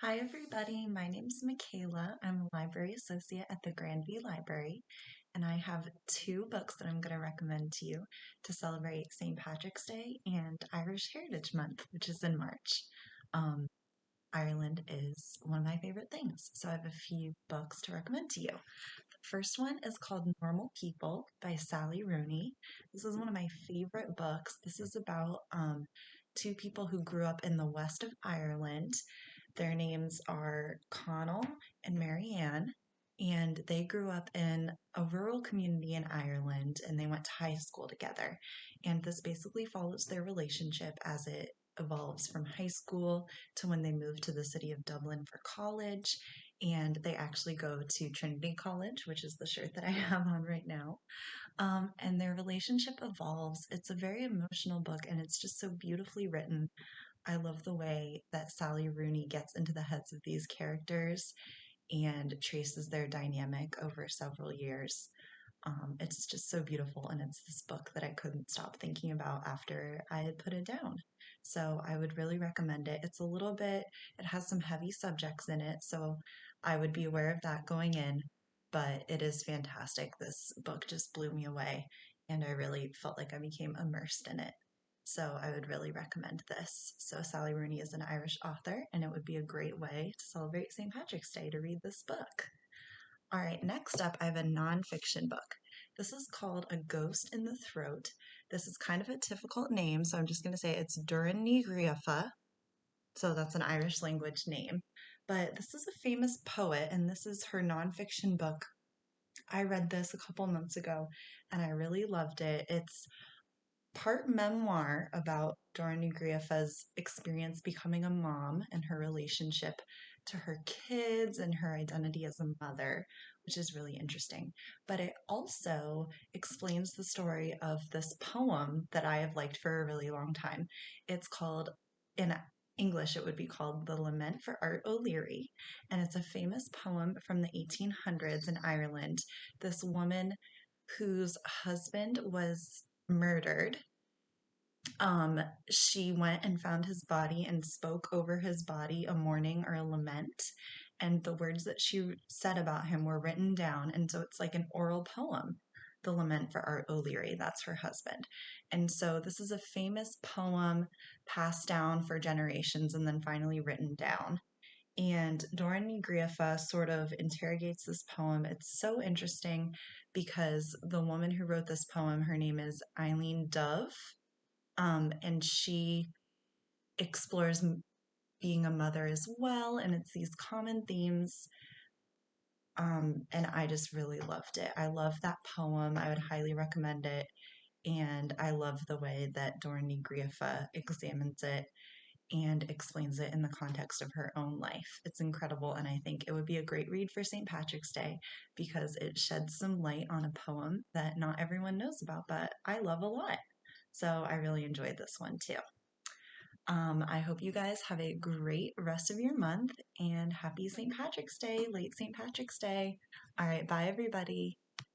Hi, everybody. My name's Michaela. I'm a library associate at the Grandview Library, and I have two books that I'm going to recommend to you to celebrate St. Patrick's Day and Irish Heritage Month, which is in March. Um, Ireland is one of my favorite things, so I have a few books to recommend to you. The first one is called Normal People by Sally Rooney. This is one of my favorite books. This is about two people who grew up in the west of Ireland. Their names are Connell and Marianne, and they grew up in a rural community in Ireland and they went to high school together. And this basically follows their relationship as it evolves from high school to when they move to the city of Dublin for college. And they actually go to Trinity College, which is the shirt that I have on right now. And their relationship evolves. It's a very emotional book and it's just so beautifully written. I love the way that Sally Rooney gets into the heads of these characters and traces their dynamic over several years. It's just so beautiful, and it's this book that I couldn't stop thinking about after I had put it down. So I would really recommend it. It's a little bit, it has some heavy subjects in it, so I would be aware of that going in, but it is fantastic. This book just blew me away, and I really felt like I became immersed in it. So I would really recommend this. So Sally Rooney is an Irish author, and it would be a great way to celebrate St. Patrick's Day to read this book. All right, next up, I have a nonfiction book. This is called A Ghost in the Throat. This is kind of a difficult name, so I'm just going to say it's Doireann Ni Ghri, so that's an Irish language name. But this is a famous poet, and this is her nonfiction book. I read this a couple months ago, and I really loved it. It's part memoir about Doireann Ni Ghri's experience becoming a mom and her relationship to her kids and her identity as a mother, which is really interesting. But it also explains the story of this poem that I have liked for a really long time. It's called, in English, it would be called The Lament for Art O'Leary, and it's a famous poem from the 1800s in Ireland. This woman whose husband was murdered, um, she went and found his body and spoke over his body a mourning or a lament. And the words that she said about him were written down. And so it's like an oral poem, The Lament for Art O'Leary. That's her husband. And so this is a famous poem passed down for generations and then finally written down. And Doireann Ni Ghri sort of interrogates this poem. It's so interesting because the woman who wrote this poem, her name is Eileen Dove, and she explores being a mother as well, and it's these common themes. And I just really loved it. I love that poem. I would highly recommend it. And I love the way that Doireann Ni Ghri examines it and explains it in the context of her own life. It's incredible, and I think it would be a great read for St. Patrick's Day because it sheds some light on a poem that not everyone knows about, but I love a lot. So I really enjoyed this one too. I hope you guys have a great rest of your month and happy St. Patrick's Day, late St. Patrick's Day. All right, bye everybody.